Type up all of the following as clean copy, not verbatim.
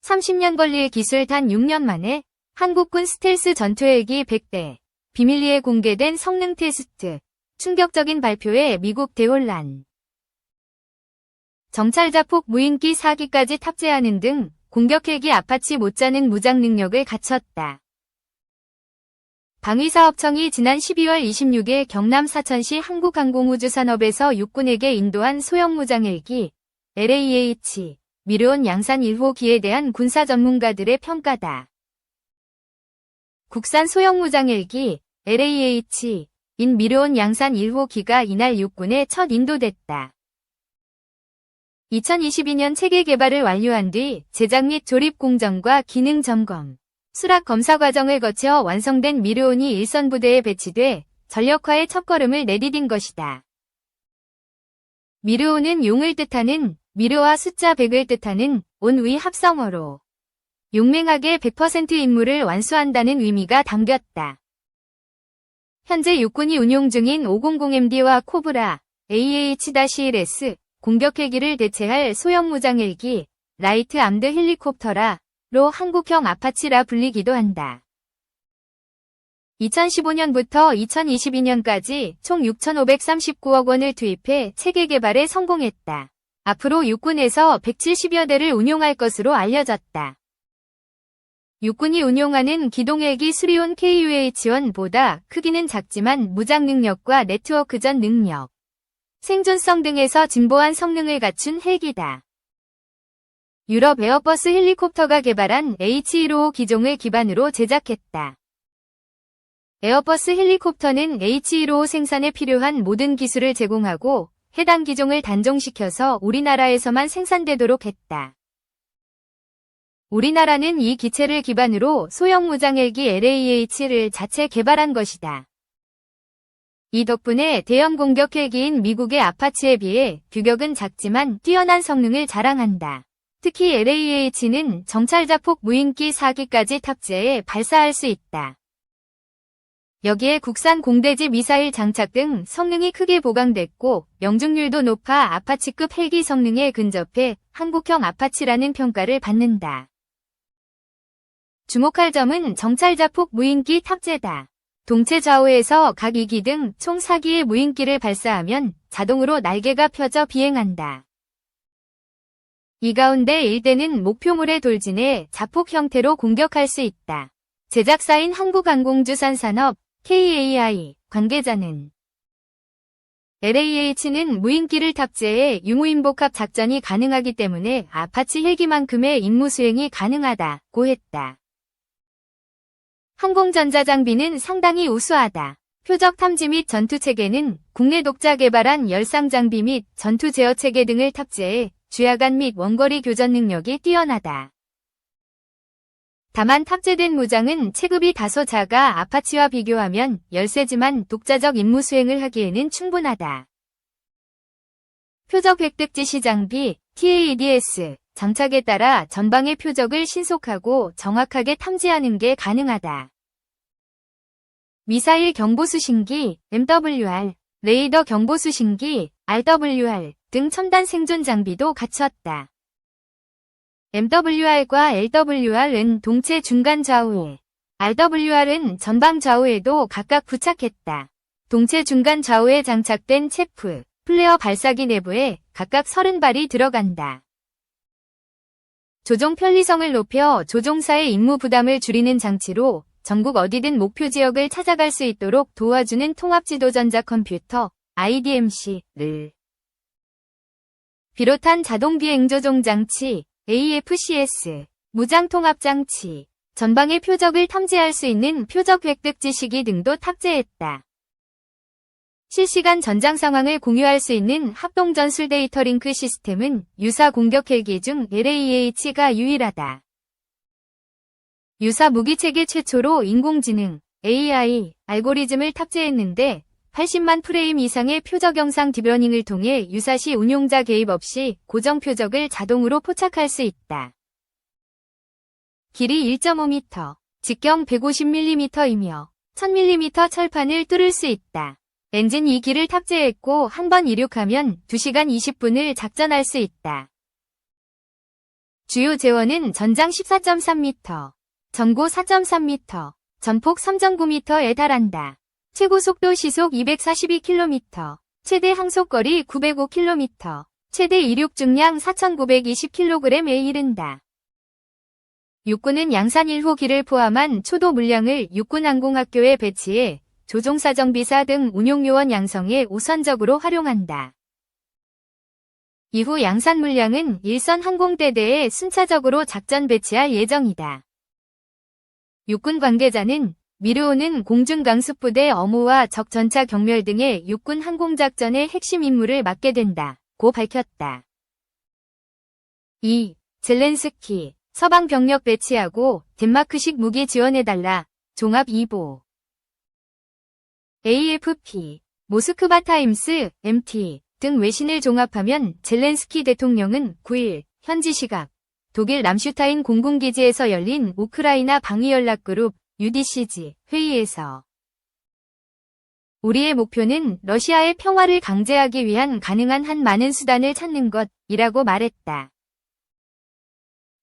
30년 걸릴 기술 단 6년 만에 한국군 스텔스 전투헬기 100대, 비밀리에 공개된 성능 테스트, 충격적인 발표에 미국 대혼란. 정찰자폭 무인기 4기까지 탑재하는 등 공격헬기 아파치 못지않은 무장 능력을 갖췄다. 방위사업청이 지난 12월 26일 경남 사천시 한국항공우주산업에서 육군에게 인도한 소형 무장헬기 LAH 미르온 양산 1호기에 대한 군사 전문가들의 평가다. 국산 소형 무장헬기 LAH인 미르온 양산 1호기가 이날 육군에 첫 인도됐다. 2022년 체계 개발을 완료한 뒤 제작 및 조립 공정과 기능 점검, 수락 검사 과정을 거쳐 완성된 미르온이 일선 부대에 배치돼 전력화의 첫걸음을 내디딘 것이다. 미르온은 용을 뜻하는 미르와 숫자 100을 뜻하는 온의 합성어로 용맹하게 100% 임무를 완수한다는 의미가 담겼다. 현재 육군이 운용 중인 500MD와 코브라 AH-1S 공격헬기를 대체할 소형 무장헬기 라이트 암드 헬리콥터라로 한국형 아파치라 불리기도 한다. 2015년부터 2022년까지 총 6,539억 원을 투입해 체계 개발에 성공했다. 앞으로 육군에서 170여 대를 운용할 것으로 알려졌다. 육군이 운용하는 기동헬기 수리온 KUH-1보다 크기는 작지만 무장 능력과 네트워크전 능력, 생존성 등에서 진보한 성능을 갖춘 헬기다. 유럽 에어버스 헬리콥터가 개발한 H155 기종을 기반으로 제작했다. 에어버스 헬리콥터는 H155 생산에 필요한 모든 기술을 제공하고 해당 기종을 단종시켜서 우리나라에서만 생산되도록 했다. 우리나라는 이 기체를 기반으로 소형 무장헬기 LAH를 자체 개발한 것이다. 이 덕분에 대형 공격 헬기인 미국의 아파치에 비해 규격은 작지만 뛰어난 성능을 자랑한다. 특히 LAH는 정찰자폭 무인기 4기까지 탑재해 발사할 수 있다. 여기에 국산 공대지 미사일 장착 등 성능이 크게 보강됐고 명중률도 높아 아파치급 헬기 성능에 근접해 한국형 아파치라는 평가를 받는다. 주목할 점은 정찰자폭 무인기 탑재다. 동체 좌우에서 각 2기 등 총 4기의 무인기를 발사하면 자동으로 날개가 펴져 비행한다. 이 가운데 1대는 목표물에 돌진해 자폭 형태로 공격할 수 있다. 제작사인 한국항공우주산산업 KAI 관계자는 LAH는 무인기를 탑재해 유무인복합 작전이 가능하기 때문에 아파치 헬기만큼의 임무 수행이 가능하다고 했다. 항공전자 장비는 상당히 우수하다. 표적 탐지 및 전투체계는 국내 독자 개발한 열상 장비 및 전투 제어 체계 등을 탑재해 주야간 및 원거리 교전 능력이 뛰어나다. 다만 탑재된 무장은 체급이 다소 작아 아파치와 비교하면 열세지만 독자적 임무 수행을 하기에는 충분하다. 표적 획득 지시 장비 TADS 장착에 따라 전방의 표적을 신속하고 정확하게 탐지하는 게 가능하다. 미사일 경보수신기 MWR, 레이더 경보수신기 RWR 등 첨단 생존 장비도 갖췄다. MWR과 LWR은 동체 중간 좌우에, RWR은 전방 좌우에도 각각 부착했다. 동체 중간 좌우에 장착된 체프, 플레어 발사기 내부에 각각 30발이 들어간다. 조종 편리성을 높여 조종사의 임무 부담을 줄이는 장치로 전국 어디든 목표 지역을 찾아갈 수 있도록 도와주는 통합지도 전자컴퓨터 IDMC를 비롯한 자동 비행 조종 장치 AFCS, 무장 통합 장치, 전방의 표적을 탐지할 수 있는 표적 획득 지시기 등도 탑재했다. 실시간 전장 상황을 공유할 수 있는 합동 전술 데이터 링크 시스템은 유사 공격 헬기 중 LAH가 유일하다. 유사 무기체계 최초로 인공지능 AI 알고리즘을 탑재했는데 80만 프레임 이상의 표적 영상 디버닝을 통해 유사시 운용자 개입 없이 고정 표적을 자동으로 포착할 수 있다. 길이 1.5m, 직경 150mm이며 1000mm 철판을 뚫을 수 있다. 엔진 2기를 탑재했고 한 번 이륙하면 2시간 20분을 작전할 수 있다. 주요 재원은 전장 14.3m, 전고 4.3m, 전폭 3.9m에 달한다. 최고 속도 시속 242km, 최대 항속거리 905km, 최대 이륙 중량 4,920kg에 이른다. 육군은 양산 1호기를 포함한 초도 물량을 육군항공학교에 배치해 조종사정비사 등 운용요원 양성에 우선적으로 활용한다. 이후 양산 물량은 일선 항공대대에 순차적으로 작전 배치할 예정이다. 육군 관계자는 미르오는 공중강습부대 업무와 적 전차 경멸 등의 육군 항공작전의 핵심 임무를 맡게 된다고 밝혔다. 2. 젤렌스키, 서방 병력 배치하고 덴마크식 무기 지원해달라, 종합 2보. AFP, 모스크바 타임스, MT 등 외신을 종합하면 젤렌스키 대통령은 9일 현지 시각 독일 람슈타인 공군기지에서 열린 우크라이나 방위연락그룹 UDCG 회의에서 우리의 목표는 러시아의 평화를 강제하기 위한 가능한 한 많은 수단을 찾는 것이라고 말했다.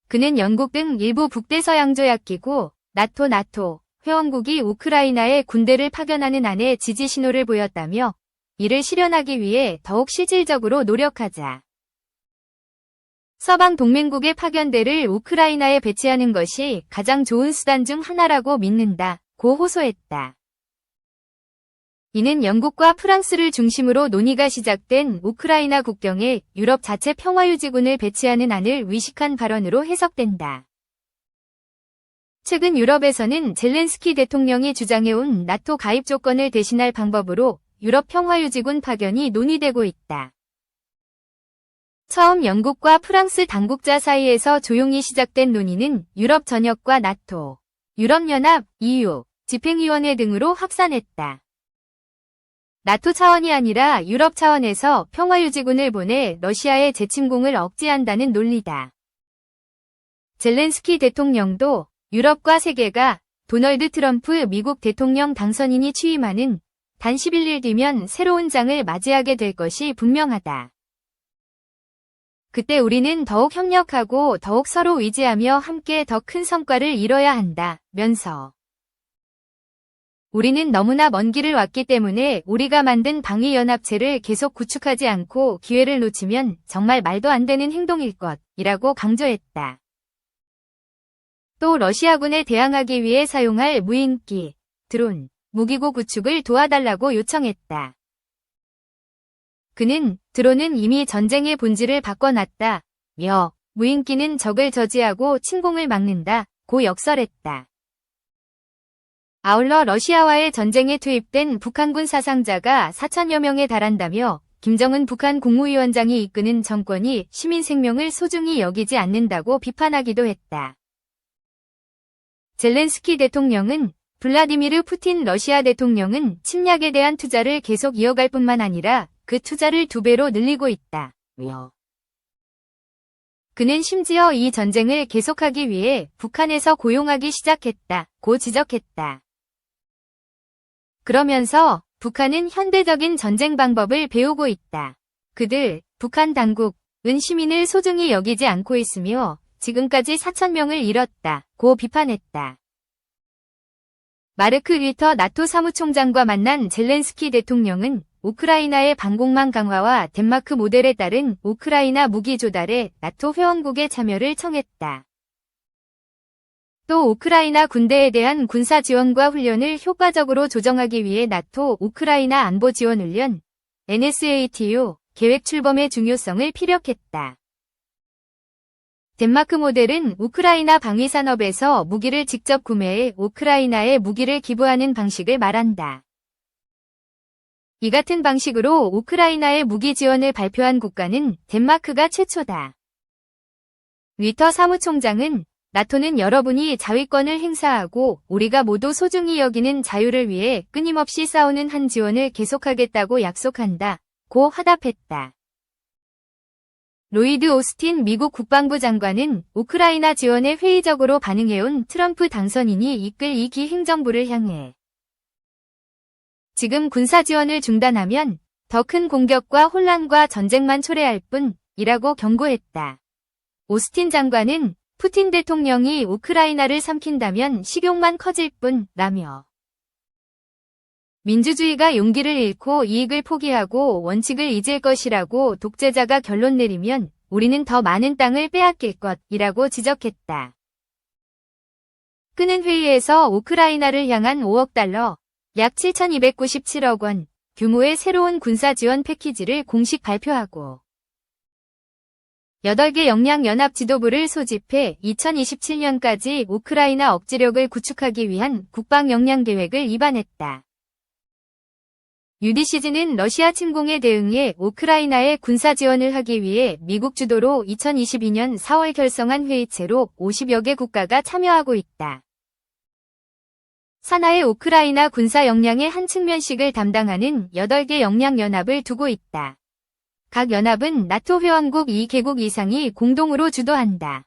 그는 영국 등 일부 북대서양조약기구, 나토 회원국이 우크라이나에 군대를 파견하는 안에 지지 신호를 보였다며 이를 실현하기 위해 더욱 실질적으로 노력하자. 서방 동맹국의 파견대를 우크라이나에 배치하는 것이 가장 좋은 수단 중 하나라고 믿는다고 호소했다. 이는 영국과 프랑스를 중심으로 논의가 시작된 우크라이나 국경에 유럽 자체 평화유지군을 배치하는 안을 위식한 발언으로 해석된다. 최근 유럽에서는 젤렌스키 대통령이 주장해온 나토 가입 조건을 대신할 방법으로 유럽 평화유지군 파견이 논의되고 있다. 처음 영국과 프랑스 당국자 사이에서 조용히 시작된 논의는 유럽 전역과 나토, 유럽연합, EU, 집행위원회 등으로 확산했다. 나토 차원이 아니라 유럽 차원에서 평화유지군을 보내 러시아의 재침공을 억제한다는 논리다. 젤렌스키 대통령도 유럽과 세계가 도널드 트럼프 미국 대통령 당선인이 취임하는 단 11일 뒤면 새로운 장을 맞이하게 될 것이 분명하다. 그때 우리는 더욱 협력하고 더욱 서로 의지하며 함께 더 큰 성과를 이뤄야 한다면서 우리는 너무나 먼 길을 왔기 때문에 우리가 만든 방위연합체를 계속 구축하지 않고 기회를 놓치면 정말 말도 안 되는 행동일 것이라고 강조했다. 또 러시아군에 대항하기 위해 사용할 무인기, 드론, 무기고 구축을 도와달라고 요청했다. 그는 드론은 이미 전쟁의 본질을 바꿔놨다며 무인기는 적을 저지하고 침공을 막는다고 역설했다. 아울러 러시아와의 전쟁에 투입된 북한군 사상자가 4천여 명에 달한다며 김정은 북한 국무위원장이 이끄는 정권이 시민 생명을 소중히 여기지 않는다고 비판하기도 했다. 젤렌스키 대통령은 블라디미르 푸틴 러시아 대통령은 침략에 대한 투자를 계속 이어갈 뿐만 아니라 그 투자를 2배로 늘리고 있다며 그는 심지어 이 전쟁을 계속하기 위해 북한에서 고용하기 시작했다고 지적했다. 그러면서 북한은 현대적인 전쟁 방법을 배우고 있다. 북한 당국은 시민을 소중히 여기지 않고 있으며 지금까지 4,000명을 잃었다고 비판했다. 마르크 류터 나토 사무총장과 만난 젤렌스키 대통령은 우크라이나의 방공망 강화와 덴마크 모델에 따른 우크라이나 무기 조달에 나토 회원국의 참여를 청했다. 또 우크라이나 군대에 대한 군사 지원과 훈련을 효과적으로 조정하기 위해 나토 우크라이나 안보 지원 훈련 NSATU 계획 출범의 중요성을 피력했다. 덴마크 모델은 우크라이나 방위산업에서 무기를 직접 구매해 우크라이나에 무기를 기부하는 방식을 말한다. 이 같은 방식으로 우크라이나에 무기 지원을 발표한 국가는 덴마크가 최초다. 류터 사무총장은 나토는 여러분이 자위권을 행사하고 우리가 모두 소중히 여기는 자유를 위해 끊임없이 싸우는 한 지원을 계속하겠다고 약속한다고 화답했다. 로이드 오스틴 미국 국방부 장관은 우크라이나 지원에 회의적으로 반응해온 트럼프 당선인이 이끌 이 기행정부를 향해 지금 군사 지원을 중단하면 더 큰 공격과 혼란과 전쟁만 초래할 뿐이라고 경고했다. 오스틴 장관은 푸틴 대통령이 우크라이나를 삼킨다면 식욕만 커질 뿐라며 민주주의가 용기를 잃고 이익을 포기하고 원칙을 잊을 것이라고 독재자가 결론 내리면 우리는 더 많은 땅을 빼앗길 것이라고 지적했다. 그는 회의에서 우크라이나를 향한 5억 달러, 약 7,297억 원 규모의 새로운 군사 지원 패키지를 공식 발표하고 8개 역량연합 지도부를 소집해 2027년까지 우크라이나 억지력을 구축하기 위한 국방 역량 계획을 입안했다. UDCG는 러시아 침공에 대응해 우크라이나에 군사 지원을 하기 위해 미국 주도로 2022년 4월 결성한 회의체로 50여 개 국가가 참여하고 있다. 산하의 우크라이나 군사 역량의 한 측면씩을 담당하는 8개 역량연합을 두고 있다. 각 연합은 나토 회원국 2개국 이상이 공동으로 주도한다.